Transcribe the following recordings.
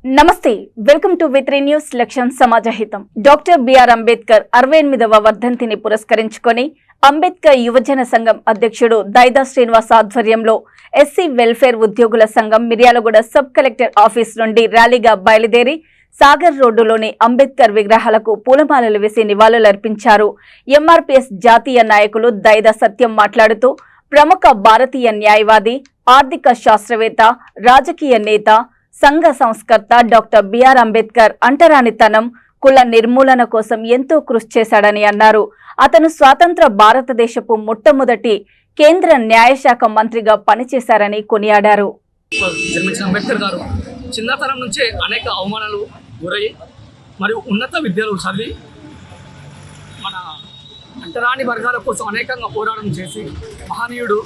నమస్తే welcome to వి3 news లక్ష్యం సమాజహితం. Doctor BR Ambedkar 68వ వర్ధంతిని పురస్కరించుకొని అంబేద్కర్ యువజన సంఘం అధ్యక్షుడు దైదా శ్రీనివాస్ ఆధ్వర్యంలో ఎస్సీ వెల్ఫేర్ ఉద్యోగుల సంఘం మిర్యాలగూడ సబ్ కలెక్టర్ ఆఫీస్ నుండి ర్యాలీగా బయలుదేరి సాగర్ రోడ్డులోని అంబేద్కర్ విగ్రహాలకు పూలమాలలు వేసి నివాళులర్పించారు. ఎంఆర్పీఎస్ జాతీయ నాయకులు దైదా సత్యం మాట్లాడుతూ ప్రముఖ భారతీయ న్యాయవాది, ఆర్థిక శాస్త్రవేత్త, రాజకీయ నేత, సంఘ సంస్కర్త డాక్టర్ బిఆర్ అంబేద్కర్ అంటరానితనం, కుల నిర్మూలన కోసం ఎంతో కృషి చేశాడని అన్నారు. అతను స్వాతంత్ర భారతదేశపు మొట్టమొదటి కేంద్ర న్యాయశాఖ మంత్రిగా పనిచేశారని కొనియాడారు. జన్మించిన అంబేద్కర్ గారు చిన్నతనం నుంచే అనేక అవమానాలు గురయ్యి మరియు ఉన్నత విద్యలు చదివి మన అంటరాని వర్గాల కోసం అనేకంగా పోరాటం చేసి మహనీయుడు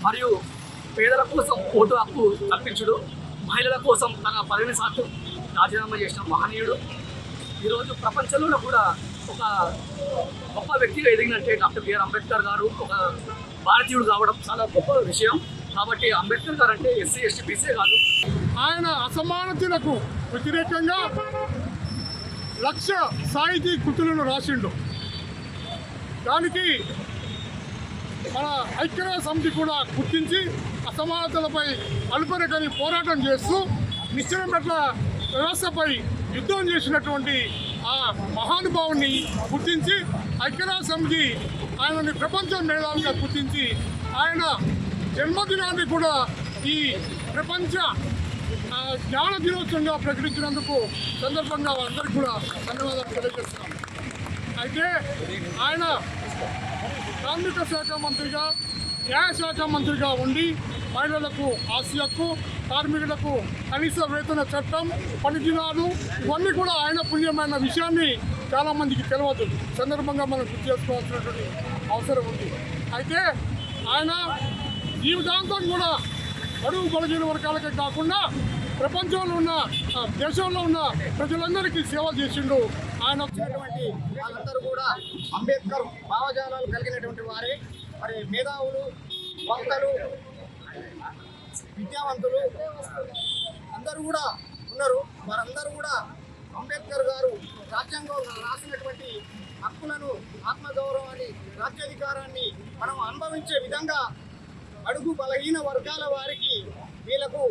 మరియు పేదల కోసం ఓటు హక్కు కల్పించుడు, మహిళల కోసం తన పదవిని సార్లు రాజీనామా చేసిన మహనీయుడు. ఈరోజు ప్రపంచంలో కూడా ఒక గొప్ప వ్యక్తిగా ఎదిగినట్టే డాక్టర్ బిఆర్ అంబేద్కర్ గారు ఒక భారతీయుడు కావడం చాలా గొప్ప విషయం. కాబట్టి అంబేద్కర్ గారు అంటే ఎస్సీ ఎస్టీ బీసీ కాదు. ఆయన అసమానతలకు వ్యతిరేకంగా లక్ష సాహితీ కృతులను రాసిండు. దానికి మన ఐక్యరాజ్య సమితి కూడా గుర్తించి అసమానతలపై అలుపెరగని పోరాటం చేస్తూ నిశ్చయం పట్ల వ్యవస్థపై యుద్ధం చేసినటువంటి ఆ మహానుభావుని గుర్తించి ఐక్యరాజ్య సమితి ఆయనని ప్రపంచ మేధావిగా గుర్తించి ఆయన జన్మదినాన్ని కూడా ఈ ప్రపంచ జ్ఞాన దినోత్సవంగా ప్రకటించినందుకు సందర్భంగా అందరికీ కూడా ధన్యవాదాలు తెలియజేస్తున్నాం. అయితే ఆయన కార్మిక శాఖ మంత్రిగా, న్యాయశాఖ మంత్రిగా ఉండి మహిళలకు ఆస్తి హక్కు, కార్మికులకు కనీస వేతన చట్టం, పని దినాలు ఇవన్నీ కూడా ఆయన పుణ్యమైన విషయాన్ని చాలామందికి తెలియదు. సందర్భంగా మనం గుర్తు చేసుకోవాల్సినటువంటి అవసరం ఉంది. అయితే ఆయన జీవితాంతం కూడా బడుగు బలహీన వర్గాలకే కాకుండా ప్రపంచంలో ఉన్న దేశంలో ఉన్న ప్రజలందరికీ సేవ చేసిండు. ఆయన వచ్చినటువంటి వాళ్ళందరూ కూడా అంబేద్కర్ భావజాలాలు కలిగినటువంటి వారే. మరి మేధావులు, వక్తలు, విద్యావంతులు అందరూ కూడా ఉన్నారు. వారందరూ కూడా అంబేద్కర్ గారు రాజ్యాంగంలో రాసినటువంటి హక్కులను, ఆత్మగౌరవాన్ని, రాజ్యాధికారాన్ని మనం అనుభవించే విధంగా అడుగు బలహీన వర్గాల వారికి వీళ్ళకు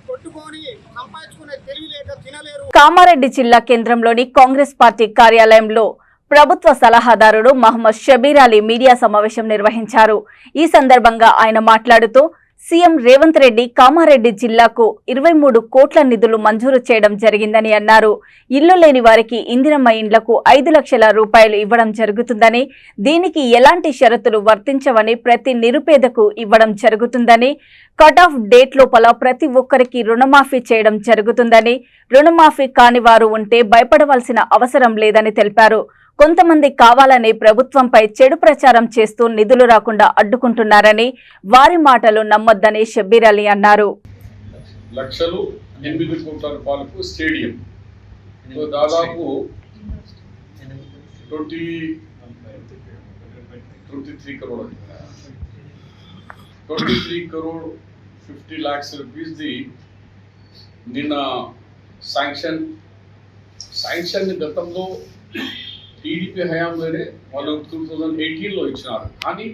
కొట్టుకొని సంపాదించుకునే తెలివి లేక తినలేరు. కామారెడ్డి జిల్లా కేంద్రంలోని కాంగ్రెస్ పార్టీ కార్యాలయంలో ప్రభుత్వ సలహాదారుడు మహమ్మద్ షబీర్ అలీ మీడియా సమావేశం నిర్వహించారు. ఈ సందర్భంగా ఆయన మాట్లాడుతూ సీఎం రేవంత్ రెడ్డి కామారెడ్డి జిల్లాకు 23 కోట్ల నిధులు మంజూరు చేయడం జరిగిందని అన్నారు. ఇల్లు లేని వారికి ఇందిరమ్మ ఇండ్లకు 5 లక్షల రూపాయలు ఇవ్వడం జరుగుతుందని, దీనికి ఎలాంటి షరతులు వర్తించవని, ప్రతి నిరుపేదకు ఇవ్వడం జరుగుతుందని, కట్ ఆఫ్ డేట్ లోపల ప్రతి ఒక్కరికి రుణమాఫీ చేయడం జరుగుతుందని, రుణమాఫీ కాని వారు ఉంటే భయపడవలసిన అవసరం లేదని తెలిపారు. కొంతమంది కావాలని ప్రభుత్వంపై చెడు ప్రచారం చేస్తూ నిధులు రాకుండా అడ్డుకుంటున్నారని, వారి మాటలు నమ్మొద్దని షబీర్ అలీ అన్నారు. లక్షలు 8 కోట్ల రూపాయలకు స్టేడియం దాదాపు 23 crore 50 lakhs rupees ది నిన్న శాంక్షన్ గతంలో టీడీపీ హయాంలోనే వాళ్ళు 2018లో ఇచ్చినారు. కానీ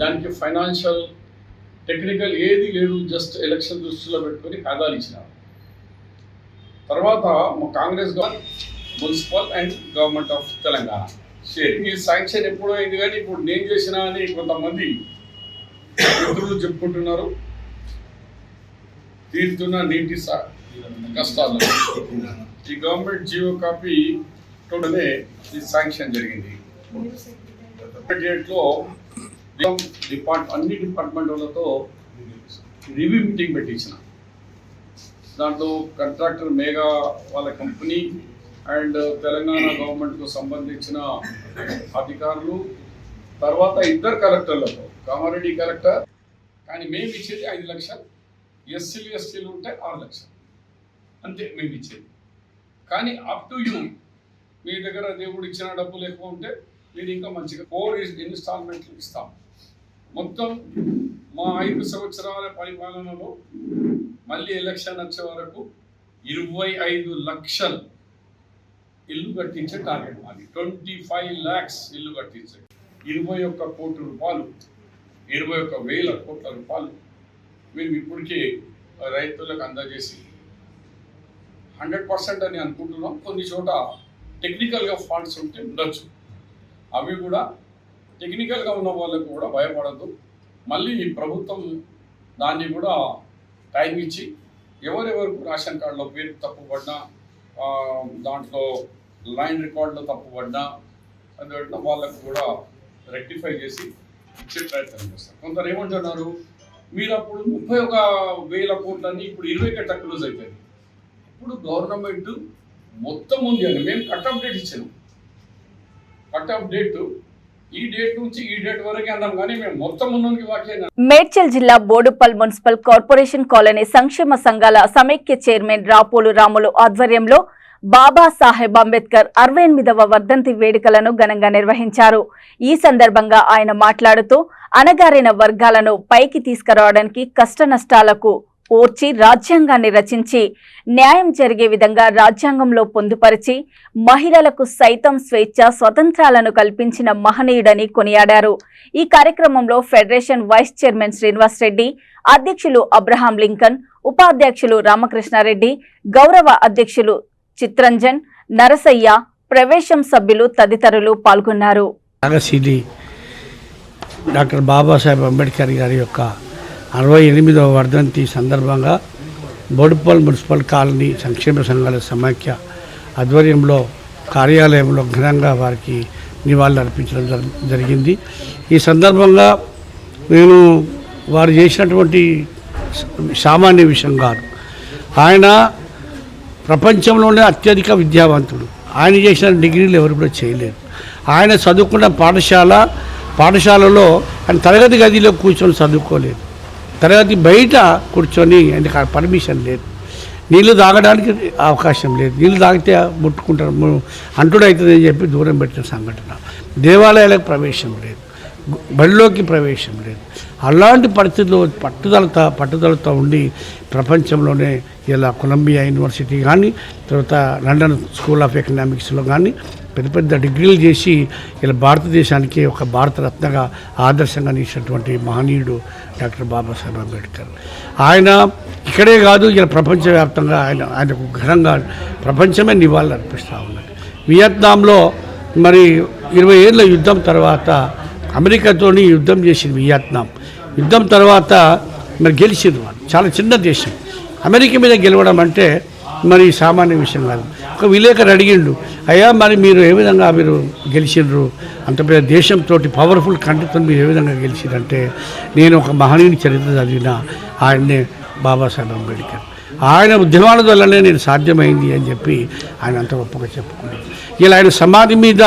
దానికి ఫైనాన్షియల్, టెక్నికల్ ఏది లేదు, జస్ట్ ఎలక్షన్ దృష్టిలో పెట్టుకొని కాదాలు ఇచ్చినారు. తర్వాత మా Congress municipal and government of Telangana ఈ శాంక్షన్ ఎప్పుడో అయింది, కానీ ఇప్పుడు నేను చేసినా అని కొంతమంది మిత్రులు చెప్పుకుంటున్నారు. తీరుతున్న నీటి కష్టాలు ఈ గవర్నమెంట్ జీవో కాపీ తోటనే ఈ శాంక్షన్ జరిగింది. డేట్లో అన్ని డిపార్ట్మెంట్లతో రివ్యూ మీటింగ్ పెట్టించిన దాంట్లో కాంట్రాక్టర్ మేఘా వాళ్ళ కంపెనీ అండ్ తెలంగాణ గవర్నమెంట్కు సంబంధించిన అధికారులు, తర్వాత 2 కలెక్టర్లతో, కామారెడ్డి కలెక్టర్. కానీ మేము ఇచ్చేది 5 లక్షలు, ఎస్సీలు ఉంటే 6 లక్షలు అంతే మేము ఇచ్చేది. కానీ అప్ టు యూ, మీ దగ్గర దేవుడు ఇచ్చిన డబ్బులు ఎక్కువ ఉంటే మీరు ఇంకా మంచిగా 4 ఇన్స్టాల్మెంట్లు ఇస్తాం. మొత్తం మా 5 సంవత్సరాల పరిపాలనలో మళ్ళీ ఎలక్షన్ వచ్చే వరకు 25 లక్షలు ఇల్లు కట్టించే టార్గెట్ మాది. 25 lakhs ఇల్లు కట్టించే 21 కోట్ల రూపాయలు, 21,000 కోట్ల రూపాయలు మేము ఇప్పటికే రైతులకు అందజేసి 100% అని అనుకుంటున్నాం. కొన్ని చోట టెక్నికల్గా ఫాల్ట్స్ ఉంటే ఉండొచ్చు. అవి కూడా టెక్నికల్గా ఉన్న వాళ్ళకు కూడా భయపడద్దు. మళ్ళీ ఈ ప్రభుత్వం దాన్ని కూడా టైం ఇచ్చి ఎవరెవరికి రేషన్ కార్డులో పేరు తప్పుపడినా, దాంట్లో లైన్ రికార్డులో తప్పుపడినా అందువల్ల వాళ్ళకు కూడా రెక్టిఫై చేసి ఇచ్చే ప్రయత్నం చేస్తారు. కొందరు ఏమంటున్నారు, మీరు అప్పుడు 31,000 కోట్లని ఇప్పుడు 20 క్లోజ్ అయిపోయింది. ఇప్పుడు గవర్నమెంట్ మొత్తం ఉంది అని మేము కట్ ఆఫ్ డేట్ ఇచ్చాము. కట్ ఆఫ్ డేట్ ఈ డేట్ నుంచి ఈ డేట్ వరకు అన్నాం, కానీ మేము మొత్తం ఉన్నోనికి వాక్యం. మేడ్చల్ జిల్లా బోడుపల్ మున్సిపల్ కార్పొరేషన్ కాలనీ సంక్షేమ సంఘాల సమైక్య చైర్మన్ రాపోలు రాములు ఆధ్వర్యంలో బాబాసాహెబ్ అంబేద్కర్ 68వ వర్ధంతి వేడుకలను ఘనంగా నిర్వహించారు. ఈ సందర్భంగా ఆయన మాట్లాడుతూ అణగారిన వర్గాలను పైకి తీసుకురావడానికి కష్టనష్టాలకు ఓర్చి రాజ్యాంగాన్ని రచించి న్యాయం జరిగే విధంగా రాజ్యాంగంలో పొందుపరిచి మహిళలకు సైతం స్వేచ్ఛ స్వతంత్రాలను కల్పించిన మహనీయుడని కొనియాడారు. ఈ కార్యక్రమంలో federation vice chairman Srinivas Reddy, అధ్యక్షులు అబ్రహాం లింకన్, ఉపాధ్యక్షులు రామకృష్ణారెడ్డి, గౌరవ అధ్యక్షులు చిత్రంజన్, నరసయ్య, ప్రవేశం సభ్యులు తదితరులు పాల్గొన్నారు. డాక్టర్ బాబాసాహెబ్ అంబేద్కర్ గారి యొక్క 68వ వర్ధంతి సందర్భంగా బోడుపల్ మున్సిపల్ కాలనీ సంక్షేమ సంఘాల సమాఖ్య ఆధ్వర్యంలో కార్యాలయంలో ఘనంగా వారికి నివాళులు అర్పించడం జరిగింది. ఈ సందర్భంగా నేను వారు చేసినటువంటి సామాన్య విషయం కాదు. ఆయన ప్రపంచంలోనే అత్యధిక విద్యావంతుడు. ఆయన చేసిన డిగ్రీలు ఎవరు కూడా చేయలేరు. ఆయన చదువుకున్న పాఠశాలలో ఆయన తరగతి గదిలో కూర్చొని చదువుకోలేదు. తరగతి బయట కూర్చొని ఆయనకు పర్మిషన్ లేదు. నీళ్లు తాగడానికి అవకాశం లేదు. నీళ్లు తాగితే ముట్టుకుంటారు, అంటుడవుతుందని చెప్పి దూరం పెట్టిన సంఘటన. దేవాలయాలకు ప్రవేశం లేదు, బడిలోకి ప్రవేశం లేదు. అలాంటి పరిస్థితుల్లో పట్టుదలతో ఉండి ప్రపంచంలోనే ఇలా కొలంబియా యూనివర్సిటీ కానీ, తర్వాత లండన్ స్కూల్ ఆఫ్ ఎకనామిక్స్లో కానీ పెద్ద పెద్ద డిగ్రీలు చేసి ఇలా భారతదేశానికి ఒక భారతరత్నగా ఆదర్శంగా నిలిచినటువంటి మహనీయుడు డాక్టర్ బాబాసాహెబ్ అంబేద్కర్. ఆయన ఇక్కడే కాదు, ఇలా ప్రపంచవ్యాప్తంగా ఆయనకు ఘనంగా ప్రపంచమే నివాళులు అర్పిస్తూ ఉన్నది. వియత్నాంలో మరి 20 ఏళ్ళ యుద్ధం తర్వాత అమెరికాతోని యుద్ధం చేసింది వియత్నాం. యుద్ధం తర్వాత మరి గెలిచింది. వాళ్ళు చాలా చిన్న దేశం. అమెరికా మీద గెలవడం అంటే మరి సామాన్య విషయం కాదు. ఒక విలేకరు అడిగిండు, అయ్యా మరి మీరు ఏ విధంగా మీరు గెలిచిండ్రు, అంత పెద్ద దేశంతో పవర్ఫుల్ కంట్రీతో మీరు ఏ విధంగా గెలిచిందంటే, నేను ఒక మహనీయుని చరిత్ర చదివిన ఆయన్నే బాబాసాహెబ్ అంబేద్కర్. ఆయన ఉద్యమాల వల్లనే నేను సాధ్యమైంది అని చెప్పి ఆయన అంత గొప్పగా చెప్పుకున్నాడు. ఇలా ఆయన సమాధి మీద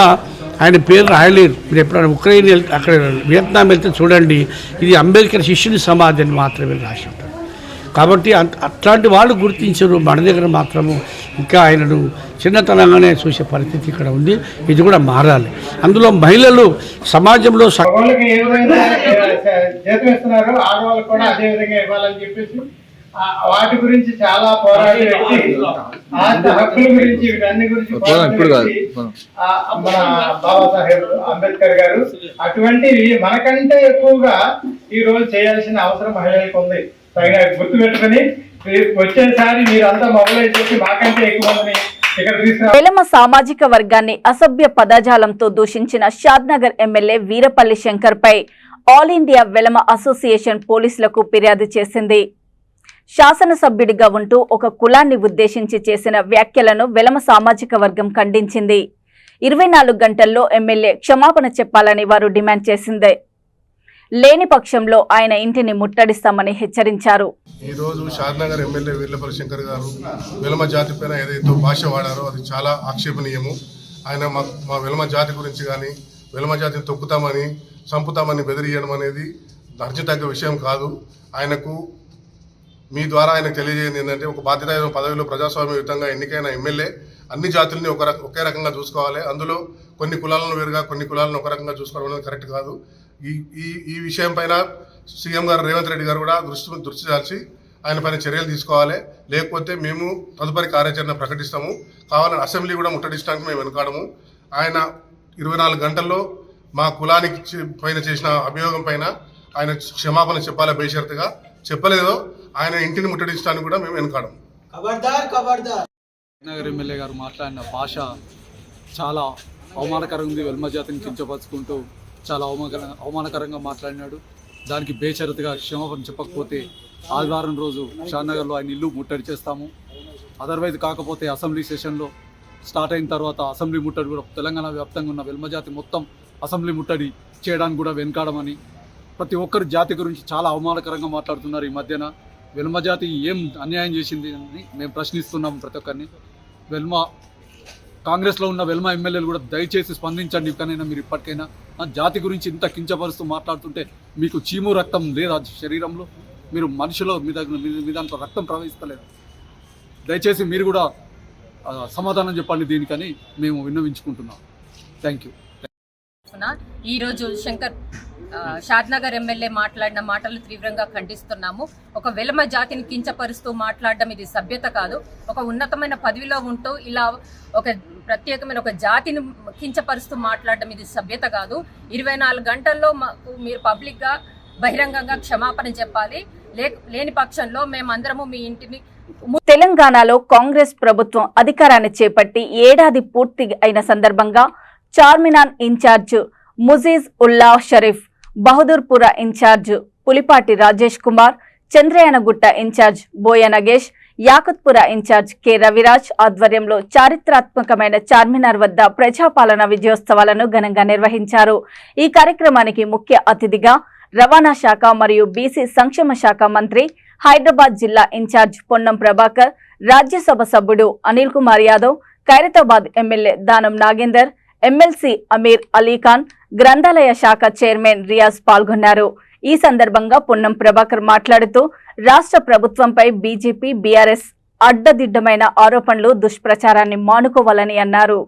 ఆయన పేరు రాయలేరు. మీరు ఎప్పుడైనా ఉక్రెయిన్ వెళ్తే, అక్కడ వియత్నాం వెళ్తే చూడండి, ఇది అంబేద్కర్ శిష్యుని సమాధి అని మాత్రమే రాసి ఉంటారు. కాబట్టి అట్లాంటి వాళ్ళు గుర్తించరు. మన దగ్గర మాత్రము ఇంకా ఆయనను చిన్నతనంగానే చూసే పరిస్థితి ఇక్కడ ఉంది. ఇది కూడా మారాలి. అందులో మహిళలు సమాజంలో వాళ్ళకి ఏ విధంగా జీతం ఇస్తున్నారో ఆడవాళ్ళకి కూడా అదే విధంగా ఇవ్వాలని చెప్పేసి వాటి గురించి చాలా పోరాడే వ్యక్తి, హక్కుల గురించి వీటన్ని గురించి మన బాబాసాహెబ్ అంబేద్కర్ గారు. అటువంటివి మనకంటే ఎక్కువగా ఈ రోజు చేయాల్సిన అవసరం మహిళలకు ఉంది. తగిన గుర్తు పెట్టుకుని వచ్చేసారి మీరంతా మొబైల్ చేసి మాకంటే ఎక్కువ మందిని ఇక్కడ తీసుకురా. వెలమ సామాజిక వర్గాన్ని అసభ్య పదజాలంతో దూషించిన షాద్నగర్ ఎమ్మెల్యే వీరపల్లి శంకర్ పై ఆల్ ఇండియా వెలమ అసోసియేషన్ పోలీసులకు ఫిర్యాదు చేసింది. శాసనసభ్యుడిగా ఉంటూ ఒక కులాన్ని ఉద్దేశించి చేసిన వ్యాఖ్యలను వెలమ సామాజిక వర్గం ఖండించింది. 24 గంటల్లో ఎమ్మెల్యే క్షమాపణ చెప్పాలని వారు డిమాండ్ చేసింది. లేని పక్షంలో ఆయన ఇంటిని ముట్టడిస్తామని హెచ్చరించారు. ఈ రోజు షాద్నగర్ ఎమ్మెల్యే వీర్లపల్లి శంకర్ గారు వెలమ జాతి పైన ఏదైతే భాష వాడారో అది చాలా ఆక్షేపణీయము. ఆయన మా వెలమ జాతి గురించి కానీ వెలమ జాతిని తొక్కుతామని చంపుతామని బెదిరియడం అనేది దర్జతగ్గ విషయం కాదు. ఆయనకు మీ ద్వారా ఆయనకు తెలియజేయండి ఏంటంటే, ఒక బాధ్యత పదవిలో ప్రజాస్వామ్యయుతంగా ఎన్నికైన ఎమ్మెల్యే అన్ని జాతుల్ని ఒకే రకంగా చూసుకోవాలి. అందులో కొన్ని కులాలను వేరుగా కొన్ని కులాలను ఒక రకంగా చూసుకోవడం అనేది కరెక్ట్ కాదు. ఈ విషయం పైన సీఎం గారు రేవంత్ రెడ్డి గారు కూడా దృష్టి దాల్చి ఆయన పైన చర్యలు తీసుకోవాలి. లేకపోతే మేము తదుపరి కార్యాచరణ ప్రకటిస్తాము. కావాలని అసెంబ్లీ కూడా ముట్టడించడానికి మేము వెనుకాడము. ఆయన 24 గంటల్లో మా కులానికి పైన చేసిన అభియోగం పైన ఆయన క్షమాపణ చెప్పాలి. బేషరతుగా చెప్పలేదో ఆయన ఇంటిని ముట్టడించడానికి కూడా మేము వెనుకాడము. నగర్ ఎమ్మెల్యే గారు మాట్లాడిన భాష చాలా అవమానకరంగా ఉంది. వెల్మ జాతిని కించపరుచుకుంటూ చాలా అవమానకరంగా మాట్లాడినాడు. దానికి బేషరతుగా క్షమాపణ చెప్పకపోతే ఆదివారం రోజు షాద్నగర్లో ఆయన ఇల్లు ముట్టడి చేస్తాము. అదర్వైజ్ కాకపోతే అసెంబ్లీ సెషన్లో స్టార్ట్ అయిన తర్వాత అసెంబ్లీ ముట్టడి కూడా తెలంగాణ వ్యాప్తంగా ఉన్న వెల్మ జాతి మొత్తం అసెంబ్లీ ముట్టడి చేయడానికి కూడా వెనుకాడమని ప్రతి ఒక్కరి జాతి గురించి చాలా అవమానకరంగా మాట్లాడుతున్నారు. ఈ మధ్యన వెల్మ జాతి ఏం అన్యాయం చేసింది అని మేము ప్రశ్నిస్తున్నాము ప్రతి ఒక్కరిని. కాంగ్రెస్లో ఉన్న వెల్మ ఎమ్మెల్యేలు కూడా దయచేసి స్పందించండి. ఇకనైనా మీరు ఇప్పటికైనా జాతి గురించి ఇంత కించపరుస్తూ మాట్లాడుతుంటే మీకు చీము రక్తం లేదా శరీరంలో? మీరు మనిషిలో మీ దాంట్లో రక్తం ప్రవహిస్తలేదు. దయచేసి మీరు కూడా సమాధానం చెప్పండి దీనికని మేము విన్నవించుకుంటున్నాం. Thank you. ఈరోజు షాద్నగర్ ఎమ్మెల్యే మాట్లాడిన మాటలు తీవ్రంగా ఖండిస్తున్నాము. ఒక వెలమ జాతిని కించపరుస్తూ మాట్లాడడం ఇది సభ్యత కాదు. ఒక ఉన్నతమైన పదవిలో ఉంటూ ఇలా ఒక ప్రత్యేకమైన ఒక జాతిని కించపరుస్తూ మాట్లాడడం ఇది సభ్యత కాదు. 24 గంటల్లో మీరు పబ్లిక్గా బహిరంగంగా క్షమాపణ చెప్పాలి. లేని పక్షంలో మేమందరము మీ ఇంటిని. తెలంగాణలో కాంగ్రెస్ ప్రభుత్వం అధికారాన్ని చేపట్టి ఏడాది పూర్తి అయిన సందర్భంగా చార్మినార్ ఇన్ఛార్జ్ ముజీజ్ ఉల్లా షరీఫ్, బహదూర్పుర ఇన్ఛార్జ్ పులిపాటి రాజేష్ కుమార్, చంద్రయానగుట్ట ఇన్ఛార్జ్ బోయ నగేష్, యాకుత్పుర ఇన్ఛార్జ్ కె రవిరాజ్ ఆధ్వర్యంలో చారిత్రాత్మకమైన చార్మినార్ వద్ద ప్రజాపాలన విజయోత్సవాలను ఘనంగా నిర్వహించారు. ఈ కార్యక్రమానికి ముఖ్య అతిథిగా రవాణా శాఖ మరియు బీసీ సంక్షేమ శాఖ మంత్రి, హైదరాబాద్ జిల్లా ఇన్ఛార్జ్ పొన్నం ప్రభాకర్, రాజ్యసభ సభ్యుడు అనిల్ కుమార్ యాదవ్, ఖైరతాబాద్ ఎమ్మెల్యే దానం నాగేందర్, ఎమ్మెల్సీ అమీర్ అలీఖాన్, గ్రంథాలయ శాఖ చైర్మన్ రియాజ్ పాల్గొన్నారు. ఈ సందర్భంగా పొన్నం ప్రభాకర్ మాట్లాడుతూ రాష్ట్ర ప్రభుత్వంపై బీజేపీ, బీఆర్ఎస్ అడ్డదిడ్డమైన ఆరోపణలు, దుష్ప్రచారాన్ని మానుకోవాలని అన్నారు.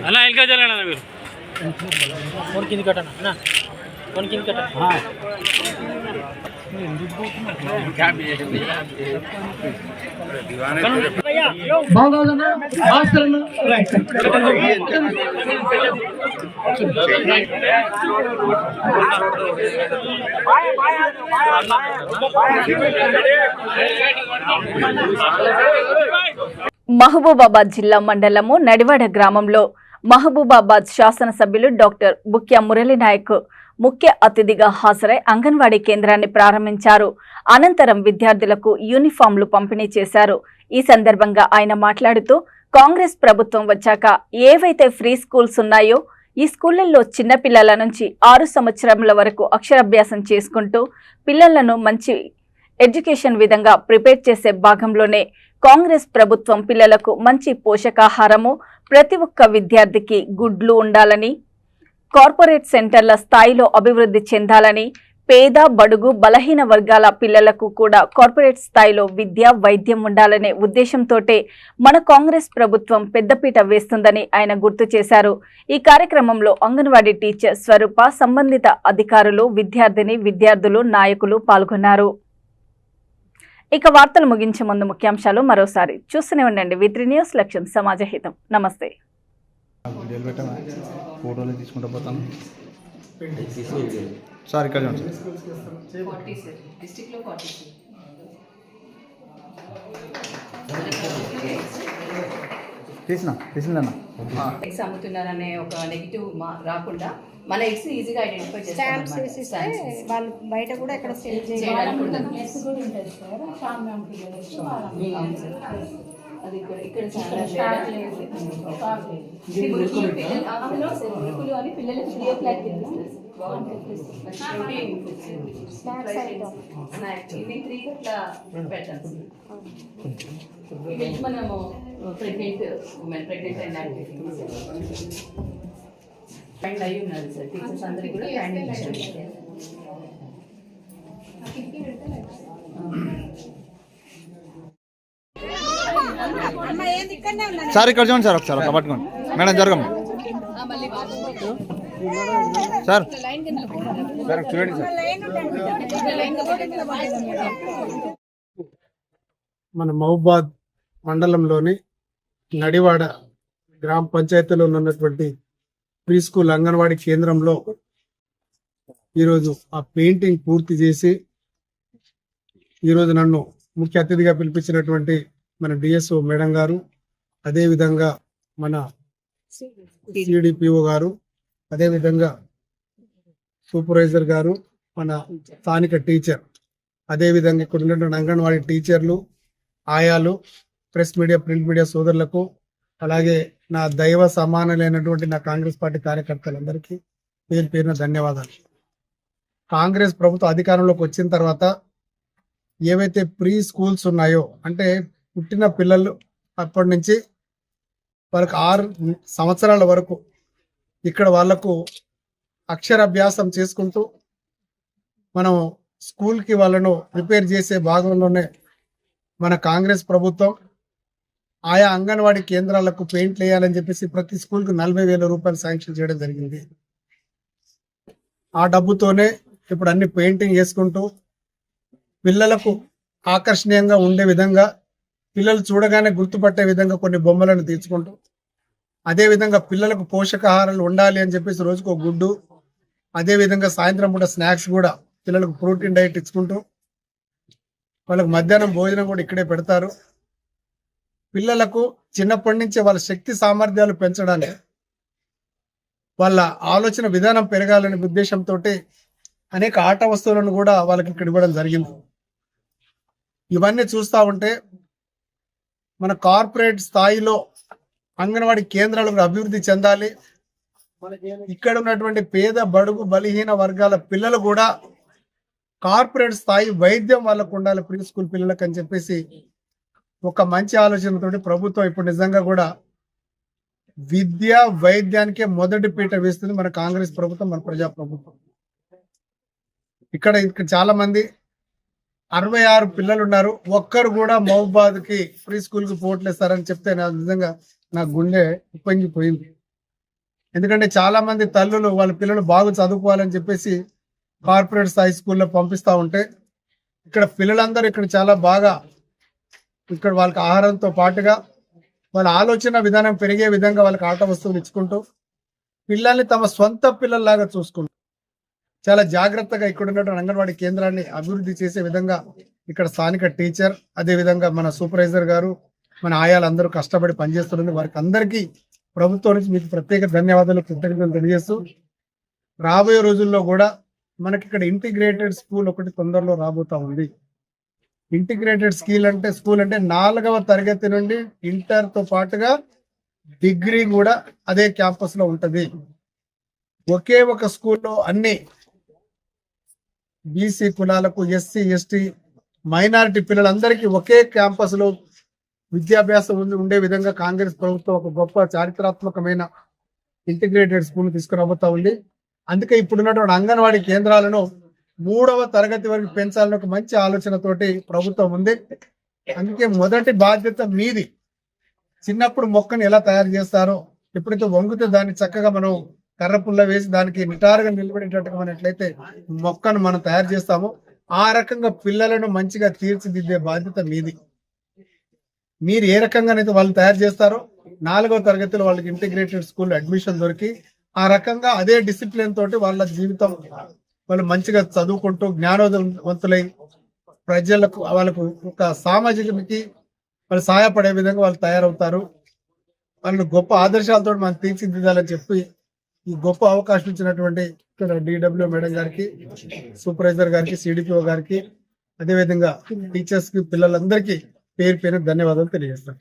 అన్నా ఇంకా జరగనా మీరు ఫోన్ కింద కట్టనా ఫోన్ కింద కట్ట మహబూబాబాద్ జిల్లా మండలము నడివాడ గ్రామంలో మహబూబాబాద్ శాసనసభ్యులు డాక్టర్ బుక్యా మురళీనాయక్ ముఖ్య అతిథిగా హాజరై అంగన్వాడీ కేంద్రాన్ని ప్రారంభించారు. అనంతరం విద్యార్థులకు యూనిఫామ్లు పంపిణీ చేశారు. ఈ సందర్భంగా ఆయన మాట్లాడుతూ కాంగ్రెస్ ప్రభుత్వం వచ్చాక ఏవైతే ఫ్రీ స్కూల్స్ ఉన్నాయో ఈ స్కూళ్లలో చిన్నపిల్లల నుంచి 6 సంవత్సరముల వరకు అక్షరాభ్యాసం చేసుకుంటూ పిల్లలను మంచి ఎడ్యుకేషన్ విధంగా ప్రిపేర్ చేసే భాగంలోనే కాంగ్రెస్ ప్రభుత్వం పిల్లలకు మంచి పోషకాహారము, ప్రతి ఒక్క విద్యార్థికి గుడ్లు ఉండాలని, కార్పొరేట్ సెంటర్ల స్థాయిలో అభివృద్ధి చెందాలని, పేద బడుగు బలహీన వర్గాల పిల్లలకు కూడా కార్పొరేట్ స్థాయిలో విద్య, వైద్యం ఉండాలనే ఉద్దేశంతోటే మన కాంగ్రెస్ ప్రభుత్వం పెద్దపీట వేస్తుందని ఆయన గుర్తు చేశారు. ఈ కార్యక్రమంలో అంగన్వాడీ టీచర్ స్వరూప, సంబంధిత అధికారులు, విద్యార్థులు, నాయకులు పాల్గొన్నారు. ఇక వార్తలు ముగించే ముందు ముఖ్యాంశాలు మరోసారి చూస్తూనే ఉండండి. V3 న్యూస్, లక్ష్యం సమాజహితం. నమస్తే. ఫోటోలు తీసుకుంటూ పోతాను సార్. ఇక్కడ తీసిందన్న ఎగ్స్ అమ్ముతున్నారనే ఒక నెగిటివ్ రాకుండా మన ఎగ్స్ ఈజీగా ఐడెంటిఫై చేస్తాం. వాళ్ళు బయట కూడా ఎక్కడ సేల్ అది ఇక్కడ చాలా పిల్లలకు స్నాక్స్ ఐటమ్ స్నాక్స్ ఇవి 3 ఇట్లా పెట్టాలి. ఇవి మనము ప్రెగ్నెంట్ అండ్ యాక్టివిటీస్ ట్రైండ్ అయ్యి ఉన్నారు సార్. టీచర్స్ అందరికీ కూడా ట్రైనింగ్ ఇచ్చారు. సార్ ఇక్కడ చూడండి సార్, ఒకసారి పట్టుకోండి మేడం, జరగండి సార్, చూడండి సార్. మన మహబూబాద్ మండలంలోని నడివాడ గ్రామ పంచాయతీలో ఉన్నటువంటి ప్రీ స్కూల్ అంగన్వాడీ కేంద్రంలో ఈరోజు ఆ పెయింటింగ్ పూర్తి చేసి ఈరోజు నన్ను ముఖ్య అతిథిగా పిలిపించినటువంటి మన డిఎస్ఓ మేడం గారు, అదేవిధంగా మన సిడిపిఓ గారు, అదేవిధంగా సూపర్వైజర్ గారు, మన స్థానిక టీచర్, అదేవిధంగా ఇక్కడ ఉన్నటువంటి అంగన్వాడీ టీచర్లు, ఆయాలు, ప్రెస్ మీడియా, ప్రింట్ మీడియా సోదరులకు, అలాగే నా దైవ సమానమైనటువంటి నా కాంగ్రెస్ పార్టీ కార్యకర్తలందరికీ పేరు పేరున ధన్యవాదాలు. కాంగ్రెస్ ప్రభుత్వం అధికారంలోకి వచ్చిన తర్వాత ఏవైతే ప్రీ స్కూల్స్ ఉన్నాయో, అంటే పుట్టిన పిల్లలు అప్పటి నుంచి వాళ్ళకి 6 సంవత్సరాల వరకు ఇక్కడ వాళ్లకు అక్షరాభ్యాసం చేసుకుంటూ మనం స్కూల్కి వాళ్ళను ప్రిపేర్ చేసే భాగంలోనే మన కాంగ్రెస్ ప్రభుత్వం ఆయా అంగన్వాడీ కేంద్రాలకు పెయింట్లు వేయాలని చెప్పేసి ప్రతి స్కూల్కి 40,000 రూపాయలు శాంక్షన్ చేయడం జరిగింది. ఆ డబ్బుతోనే ఇప్పుడు అన్ని పెయింటింగ్ వేసుకుంటూ పిల్లలకు ఆకర్షణీయంగా ఉండే విధంగా, పిల్లలు చూడగానే గుర్తుపట్టే విధంగా కొన్ని బొమ్మలను తీర్చుకుంటూ, అదేవిధంగా పిల్లలకు పోషకాహారాలు ఉండాలి అని చెప్పేసి రోజుకు ఒక గుడ్డు, అదేవిధంగా సాయంత్రం పూట స్నాక్స్ కూడా పిల్లలకు ప్రోటీన్ డైట్ ఇచ్చుకుంటూ, వాళ్ళకు మధ్యాహ్నం భోజనం కూడా ఇక్కడే పెడతారు. పిల్లలకు చిన్నప్పటి నుంచే వాళ్ళ శక్తి సామర్థ్యాలు పెంచడానికి, వాళ్ళ ఆలోచన విధానం పెరగాలనే ఉద్దేశంతో అనేక ఆట వస్తువులను కూడా వాళ్ళకి ఇక్కడ ఇవ్వడం జరిగింది. ఇవన్నీ చూస్తూ ఉంటే మన కార్పొరేట్ స్థాయిలో అంగన్వాడీ కేంద్రాలకు అభివృద్ధి చెందాలి. ఇక్కడ ఉన్నటువంటి పేద బడుగు బలహీన వర్గాల పిల్లలు కూడా కార్పొరేట్ స్థాయి వైద్యం వాళ్ళకు ఉండాలి ప్రీ స్కూల్ పిల్లలకు అని చెప్పేసి ఒక మంచి ఆలోచనతోటి ప్రభుత్వం ఇప్పుడు నిజంగా కూడా విద్యా వైద్యానికే మొదటి పీట వేస్తుంది మన కాంగ్రెస్ ప్రభుత్వం, మన ప్రజా ప్రభుత్వం. ఇక్కడ చాలా మంది 66 పిల్లలు ఉన్నారు, ఒక్కరు కూడా మహబూబాద్ కి ప్రీ స్కూల్ కి పోట్లేస్తారని చెప్తే నిజంగా నా గుండె ఉప్పొంగిపోయింది. ఎందుకంటే చాలా మంది తల్లులు వాళ్ళ పిల్లలు బాగా చదువుకోవాలని చెప్పేసి కార్పొరేట్ స్థాయి స్కూల్లో పంపిస్తూ ఉంటే, ఇక్కడ పిల్లలందరూ ఇక్కడ చాలా బాగా ఇక్కడ వాళ్ళకి ఆహారంతో పాటుగా వాళ్ళ ఆలోచన విధానం పెరిగే విధంగా వాళ్ళకి ఆట వస్తువులు ఇచ్చుకుంటూ పిల్లల్ని తమ సొంత పిల్లల్లాగా చూసుకుంటూ చాలా జాగ్రత్తగా ఇక్కడ ఉన్నటువంటి అంగన్వాడీ కేంద్రాన్ని అభివృద్ధి చేసే విధంగా ఇక్కడ స్థానిక టీచర్, అదేవిధంగా మన సూపర్వైజర్ గారు, మన ఆయాలందరూ కష్టపడి పనిచేస్తున్నది. వారికి అందరికీ ప్రభుత్వం నుంచి మీకు ప్రత్యేక ధన్యవాదాలు, కృతజ్ఞతలు తెలియజేస్తూ రాబోయే రోజుల్లో కూడా మనకి ఇక్కడ ఇంటిగ్రేటెడ్ స్కూల్ ఒకటి తొందరలో రాబోతా ఉంది. ఇంటిగ్రేటెడ్ స్కూల్ అంటే 4వ తరగతి నుండి ఇంటర్ తో పాటుగా డిగ్రీ కూడా అదే క్యాంపస్ లో ఉంటది. ఒకే ఒక స్కూల్లో అన్ని బీసీ కులాలకు, ఎస్సీ ఎస్టీ మైనారిటీ పిల్లలందరికీ ఒకే క్యాంపస్ లో విద్యాభ్యాసం ఉండే విధంగా కాంగ్రెస్ ప్రభుత్వం ఒక గొప్ప చారిత్రాత్మకమైన ఇంటిగ్రేటెడ్ స్కూల్ తీసుకురాబోతా ఉంది. అందుకే ఇప్పుడున్నటువంటి అంగన్వాడీ కేంద్రాలను 3వ తరగతి వరకు పెంచాలని ఒక మంచి ఆలోచనతోటి ప్రభుత్వం ఉంది. అందుకే మొదటి బాధ్యత మీది. చిన్నప్పుడు మొక్కను ఎలా తయారు చేస్తారో, ఎప్పుడైతే వంగితే దాన్ని చక్కగా మనం కర్రపుల్ల వేసి దానికి నిటారుగా నిలబడేటట్టుగా మనం ఎట్లయితే మొక్కను మనం తయారు చేస్తామో ఆ రకంగా పిల్లలను మంచిగా తీర్చిదిద్దే బాధ్యత మీది. మీరు ఏ రకంగానైతే వాళ్ళు తయారు చేస్తారో 4వ తరగతిలో వాళ్ళకి ఇంటిగ్రేటెడ్ స్కూల్ అడ్మిషన్ దొరికి ఆ రకంగా అదే డిసిప్లిన్ తోటి వాళ్ళ జీవితం వాళ్ళు మంచిగా చదువుకుంటూ జ్ఞానవంతులై ప్రజలకు వాళ్ళకు ఒక సామాజికకి వాళ్ళు సహాయపడే విధంగా వాళ్ళు తయారవుతారు. వాళ్ళని గొప్ప ఆదర్శాలతో మనం తీర్చిదిద్దాలని చెప్పి ఈ గొప్ప అవకాశం ఇచ్చినటువంటి డిడబ్ల్యూ మేడం గారికి, సూపర్వైజర్ గారికి, సిడిపిఓ గారికి, అదేవిధంగా టీచర్స్ కి, పిల్లలందరికీ పేరు పేరు ధన్యవాదాలు తెలియజేస్తాను.